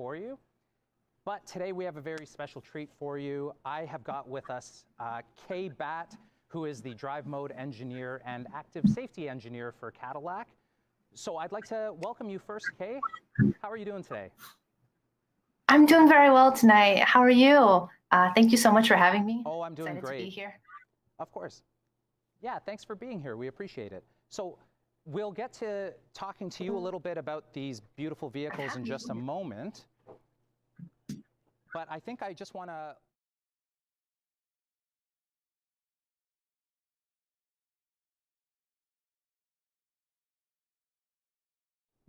for you. But today we have a very special treat for you. I have got with us Batt, who is the drive mode engineer and active safety engineer for Cadillac. So I'd like to welcome you first, Kay. How are you doing today? I'm doing very well tonight. How are you? Thank you so much for having me. Oh, I'm doing Excited great. to be here. Of course. Yeah, thanks for being here. We appreciate it. So we'll get to talking to you a little bit about these beautiful vehicles in just a moment. But I think I just want to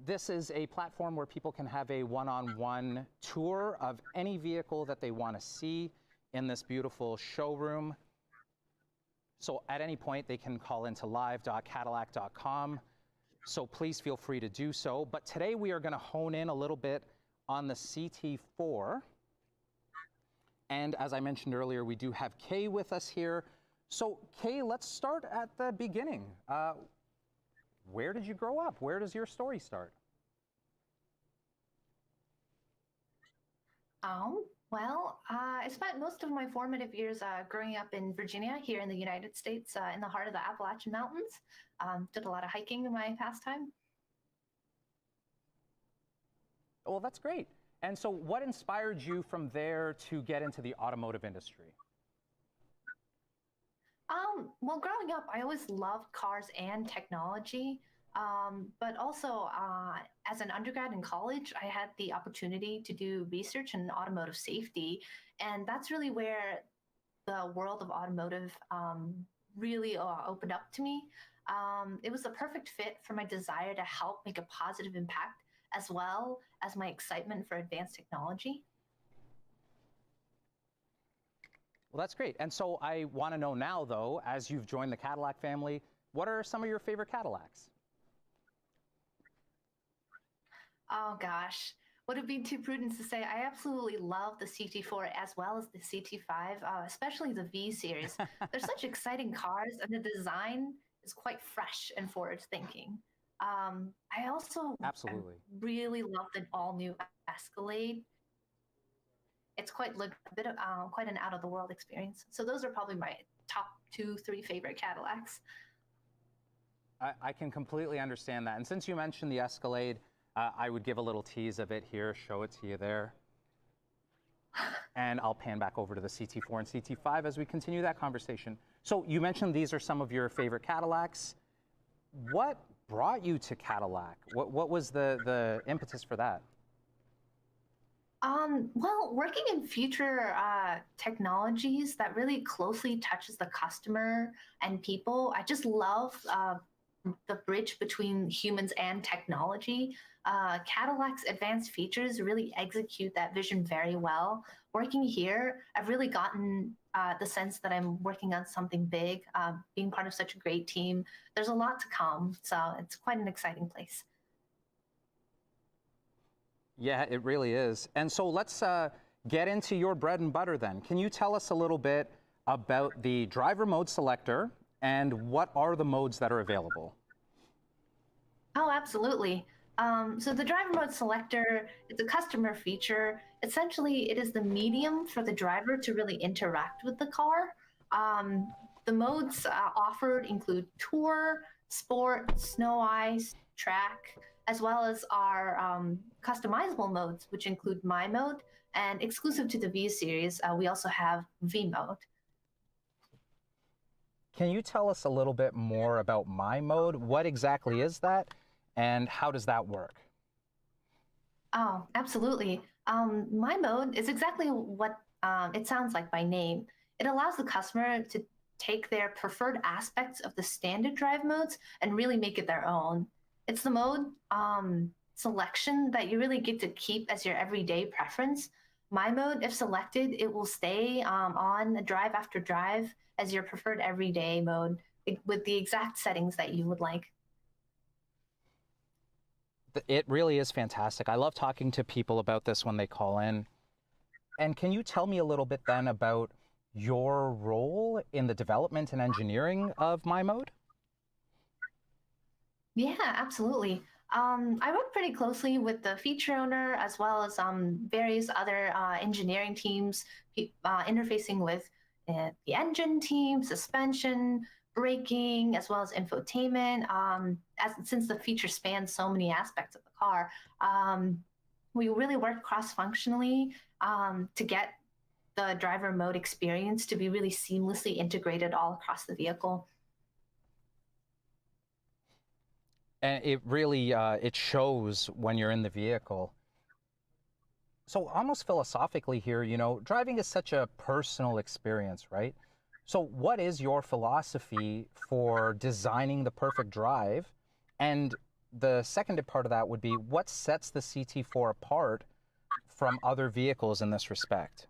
This is a platform where people can have a one-on-one tour of any vehicle that they want to see in this beautiful showroom. So at any point, they can call into live.cadillac.com. So please feel free to do so. But today we are going to hone in a little bit on the CT4. And as I mentioned earlier, we do have Kay with us here. So Kay, let's start at the beginning. Where did you grow up? Where does your story start? Well, I spent most of my formative years growing up in Virginia, here in the United States, in the heart of the Appalachian Mountains. Did a lot of hiking in my pastime. Well, that's great. And so what inspired you from there to get into the automotive industry? Well, growing up, I always loved cars and technology. But also, as an undergrad in college, I had the opportunity to do research in automotive safety. And that's really where the world of automotive really opened up to me. It was the perfect fit for my desire to help make a positive impact, as well as my excitement for advanced technology. Well, that's great. And so I want to know now, though, as you've joined the Cadillac family, what are some of your favorite Cadillacs? Oh gosh, would it be too prudent to say I absolutely love the CT4 as well as the CT5, especially the V series. They're such exciting cars, and the design is quite fresh and forward thinking. I also Absolutely. really love the all-new Escalade. It's quite a bit of quite an out of the world experience. So those are probably my top 2, 3 favorite Cadillacs. I can completely understand that. And since you mentioned the Escalade, I would give a little tease of it here, show it to you there. And I'll pan back over to the CT4 and CT5 as we continue that conversation. So you mentioned these are some of your favorite Cadillacs. What brought you to Cadillac? What was the impetus for that? Well, working in future technologies that really closely touches the customer and people, I just love the bridge between humans and technology. Cadillac's advanced features really execute that vision very well. Working here, I've really gotten the sense that I'm working on something big, being part of such a great team. There's a lot to come, so it's quite an exciting place. Yeah, it really is. And so let's get into your bread and butter then. Can you tell us a little bit about the driver mode selector and what are the modes that are available? Oh, absolutely. So the driver mode selector, it's a customer feature. Essentially, it is the medium for the driver to really interact with the car. The modes offered include Tour, Sport, Snow Ice, Track, as well as our customizable modes, which include My Mode, and exclusive to the V series, we also have V Mode. Can you tell us a little bit more about My Mode? What exactly is that, and how does that work? Oh, absolutely. My Mode is exactly what it sounds like by name. It allows the customer to take their preferred aspects of the standard drive modes and really make it their own. It's the mode selection that you really get to keep as your everyday preference. My Mode, if selected, it will stay on drive after drive as your preferred everyday mode with the exact settings that you would like. It really is fantastic. I love talking to people about this when they call in. And can you tell me a little bit then about your role in the development and engineering of My Mode? Yeah, absolutely. I work pretty closely with the feature owner as well as various other engineering teams, interfacing with the engine team, suspension, braking, as well as infotainment. Since the feature spans so many aspects of the car, we really work cross-functionally to get the driver mode experience to be really seamlessly integrated all across the vehicle. And it really, it shows when you're in the vehicle. So almost philosophically here, you know, driving is such a personal experience, right? So what is your philosophy for designing the perfect drive? And the second part of that would be, what sets the CT4 apart from other vehicles in this respect?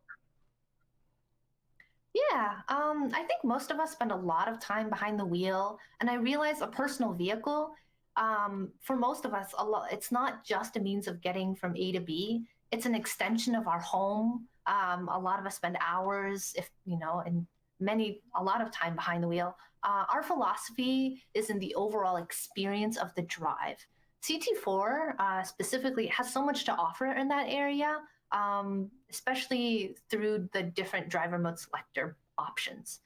Yeah, I think most of us spend a lot of time behind the wheel, and I realize a personal vehicle, for most of us, it's not just a means of getting from A to B. It's an extension of our home. A lot of us spend hours, if you know, and a lot of time behind the wheel. Our philosophy is in the overall experience of the drive. CT4 specifically has so much to offer in that area, especially through the different driver mode selector options.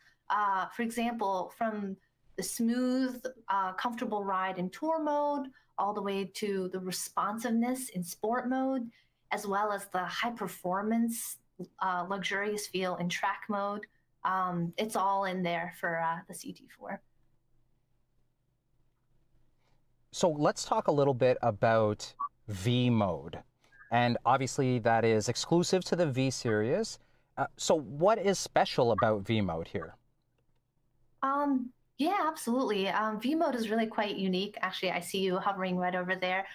For example, from the smooth, comfortable ride in tour mode, all the way to the responsiveness in sport mode, as well as the high performance, luxurious feel in track mode. It's all in there for the CT4. So let's talk a little bit about V mode. And obviously that is exclusive to the V series. So what is special about V mode here? Yeah, absolutely. V mode is really quite unique. Actually, I see you hovering right over there.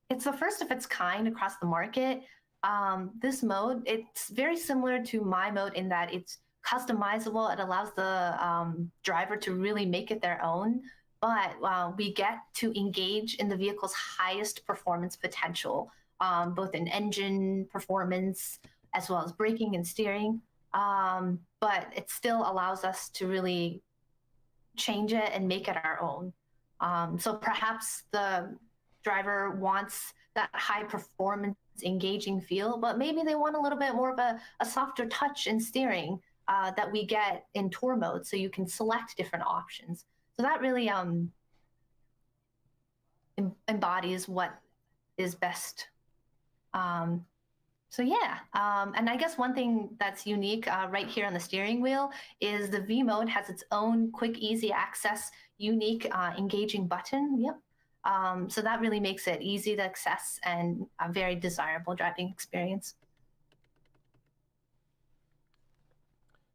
It's the first of its kind across the market. This mode, it's very similar to my mode in that it's customizable. It allows the driver to really make it their own, but we get to engage in the vehicle's highest performance potential, both in engine performance as well as braking and steering. But it still allows us to really change it and make it our own. So perhaps the driver wants that high performance engaging feel, but maybe they want a little bit more of a softer touch in steering that we get in tour mode, so you can select different options. So that really embodies what is best. So yeah, and I guess one thing that's unique right here on the steering wheel is the V mode has its own quick, easy access, unique engaging button. Yep. So that really makes it easy to access and a very desirable driving experience.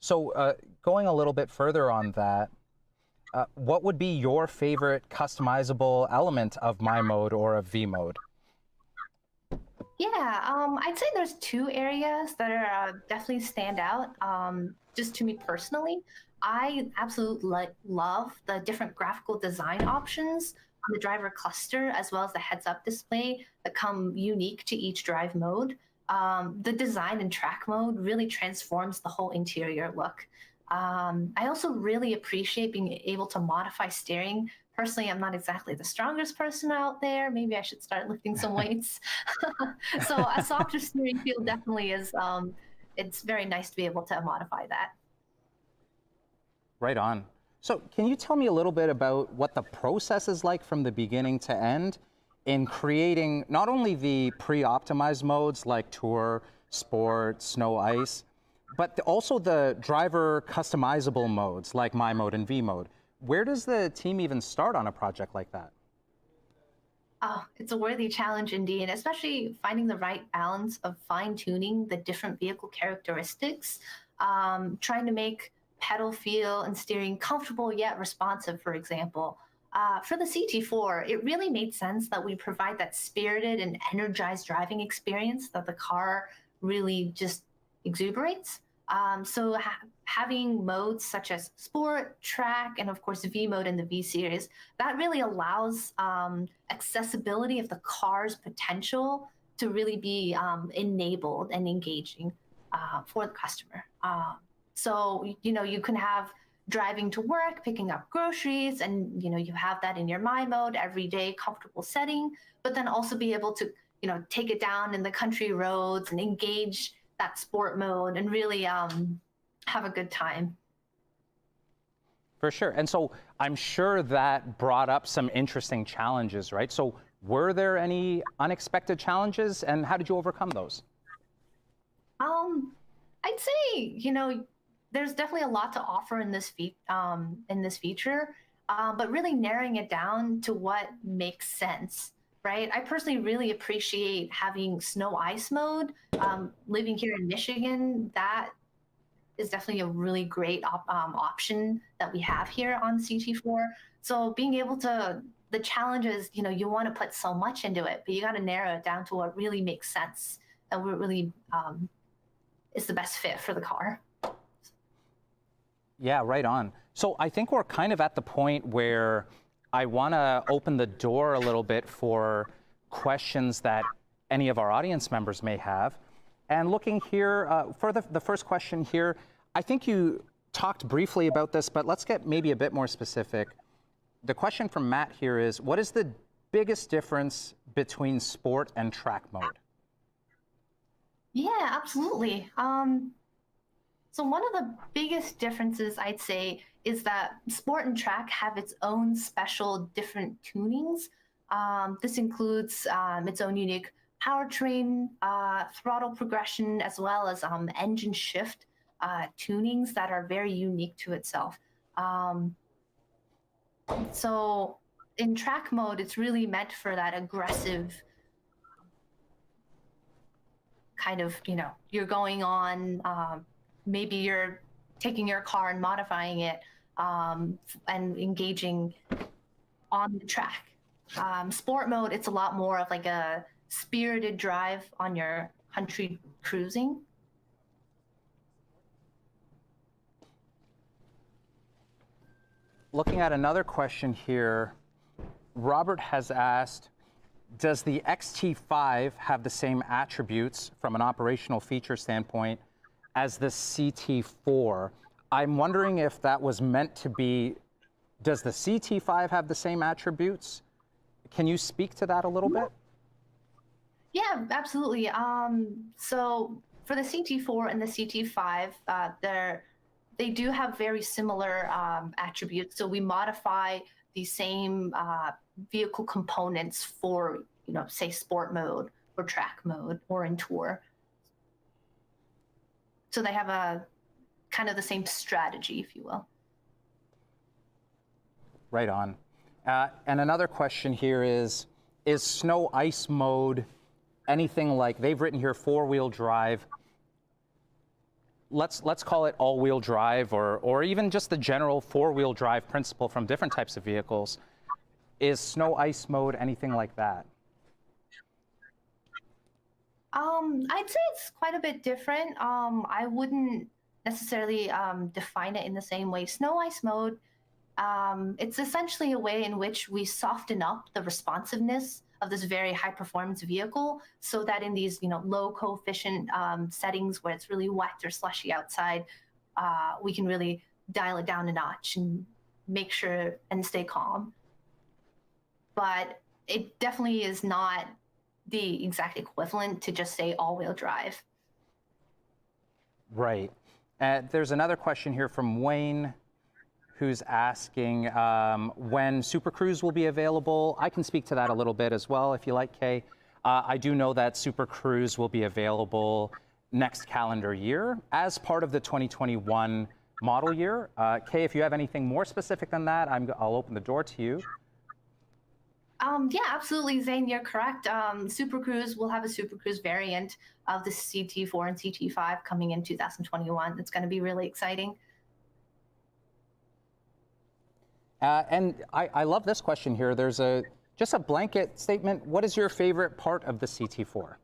So going a little bit further on that, what would be your favorite customizable element of my mode or of V mode? Yeah, I'd say there's two areas that are definitely stand out. Just to me personally, I absolutely love the different graphical design options on the driver cluster, as well as the heads-up display that come unique to each drive mode. The design in track mode really transforms the whole interior look. I also really appreciate being able to modify steering. Personally, I'm not exactly the strongest person out there. Maybe I should start lifting some weights. So a softer steering feel definitely is, it's very nice to be able to modify that. Right on. So can you tell me a little bit about what the process is like from the beginning to end in creating not only the pre-optimized modes like Tour, Sport, Snow, Ice, but also the driver customizable modes like My Mode and V Mode? Where does the team even start on a project like that? Oh, it's a worthy challenge indeed, especially finding the right balance of fine-tuning the different vehicle characteristics, trying to make pedal feel and steering comfortable yet responsive, for example. For the CT4, it really made sense that we provide that spirited and energized driving experience that the car really just exuberates. So having modes such as Sport, Track, and of course V mode in the V series, that really allows accessibility of the car's potential to really be enabled and engaging for the customer. So, you know, you can have driving to work, picking up groceries, and you have that in your my mode, everyday comfortable setting, but then also be able to take it down in the country roads and engage that sport mode and really have a good time. For sure. And so I'm sure that brought up some interesting challenges, right? So were there any unexpected challenges, and how did you overcome those? I'd say, there's definitely a lot to offer in this feature, but really narrowing it down to what makes sense, right? I personally really appreciate having snow ice mode. Living here in Michigan, that is definitely a really great option that we have here on CT4. So being able to, the challenge is, you want to put so much into it, but you got to narrow it down to what really makes sense and what really is the best fit for the car. Yeah, right on. So I think we're kind of at the point where I want to open the door a little bit for questions that any of our audience members may have. And looking here, for the first question here, I think you talked briefly about this, but let's get maybe a bit more specific. The question from Matt here is, what is the biggest difference between sport and track mode? Yeah, absolutely. So one of the biggest differences, I'd say, is that sport and track have its own special different tunings. This includes its own unique powertrain, throttle progression, as well as engine shift tunings that are very unique to itself. So in track mode, it's really meant for that aggressive kind of, you're going on, maybe you're taking your car and modifying it and engaging on the track. Sport mode, it's a lot more of like a spirited drive on your country cruising. Looking at another question here, Robert has asked, does the XT5 have the same attributes from an operational feature standpoint as the CT4? I'm wondering if that was meant to be, does the CT5 have the same attributes? Can you speak to that a little bit? Yeah, absolutely. So for the CT4 and the CT5, they do have very similar attributes. So we modify the same vehicle components for, say, sport mode or track mode or in tour. So they have a kind of the same strategy, if you will. Right on. And another question here is snow ice mode anything like, they've written here 4-wheel drive. Let's call it all-wheel drive, or even just the general 4-wheel drive principle from different types of vehicles. Is snow ice mode anything like that? I'd say it's quite a bit different. I wouldn't necessarily define it in the same way. Snow ice mode, it's essentially a way in which we soften up the responsiveness of this very high performance vehicle so that in these low coefficient settings where it's really wet or slushy outside, we can really dial it down a notch and make sure and stay calm. But it definitely is not the exact equivalent to just say all-wheel drive. Right. There's another question here from Wayne, who's asking when Super Cruise will be available. I can speak to that a little bit as well, if you like, Kay. I do know that Super Cruise will be available next calendar year as part of the 2021 model year. Kay, if you have anything more specific than that, I'll open the door to you. Yeah, absolutely, Zane, you're correct. Super Cruise will have a Super Cruise variant of the CT4 and CT5 coming in 2021. It's going to be really exciting. And I love this question here. There's just a blanket statement. What is your favorite part of the CT4?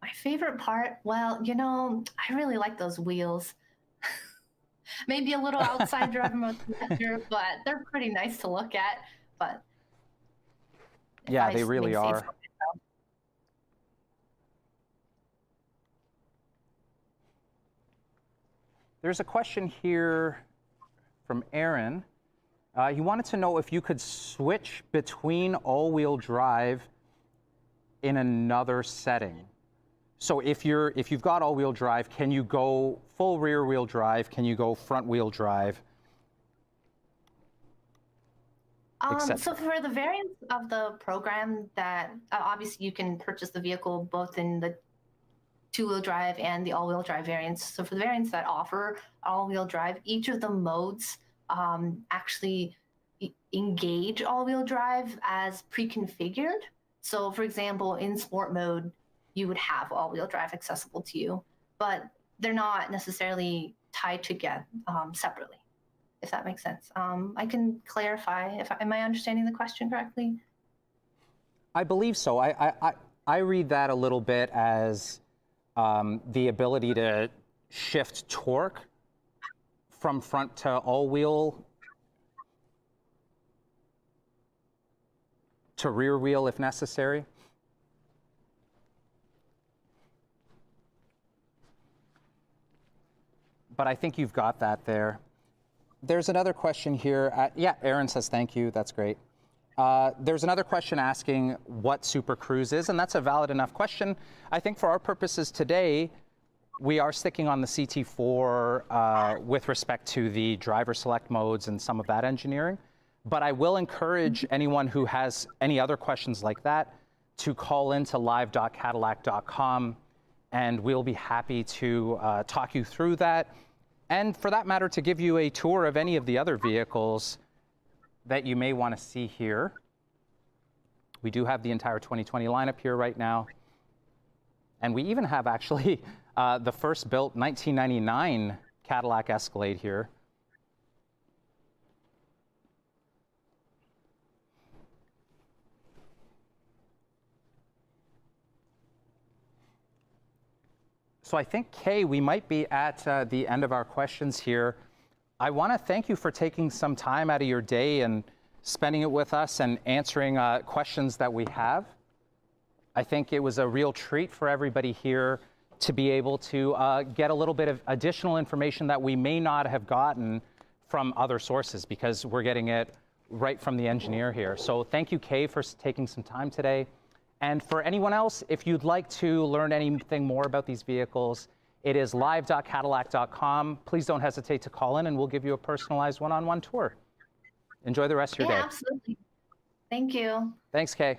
My favorite part? Well, I really like those wheels. Maybe a little outside driver mode, but they're pretty nice to look at. But yeah, they really are. There's a question here from Aaron. He wanted to know if you could switch between all-wheel drive in another setting. So if you've got all-wheel drive, can you go full rear-wheel drive? Can you go front-wheel drive? So for the variants of the program that obviously you can purchase the vehicle both in the two-wheel drive and the all-wheel drive variants. So for the variants that offer all-wheel drive, each of the modes actually engage all-wheel drive as pre-configured. So for example, in sport mode, you would have all-wheel drive accessible to you, but they're not necessarily tied together separately, if that makes sense. I can clarify. Am I understanding the question correctly? I believe so. I read that a little bit as the ability to shift torque from front to all-wheel to rear wheel if necessary. But I think you've got that there. There's another question here. Yeah, Aaron says thank you. That's great. There's another question asking what Super Cruise is, and that's a valid enough question. I think for our purposes today, we are sticking on the CT4 with respect to the driver select modes and some of that engineering. But I will encourage anyone who has any other questions like that to call into live.cadillac.com, and we'll be happy to talk you through that. And for that matter, to give you a tour of any of the other vehicles that you may want to see here. We do have the entire 2020 lineup here right now. And we even have actually the first built 1999 Cadillac Escalade here. So I think, Kay, we might be at the end of our questions here. I want to thank you for taking some time out of your day and spending it with us and answering questions that we have. I think it was a real treat for everybody here to be able to get a little bit of additional information that we may not have gotten from other sources, because we're getting it right from the engineer here. So thank you, Kay, for taking some time today. And for anyone else, if you'd like to learn anything more about these vehicles, it is live.cadillac.com. Please don't hesitate to call in, and we'll give you a personalized one-on-one tour. Enjoy the rest of your day. Yeah, absolutely. Thank you. Thanks, Kay.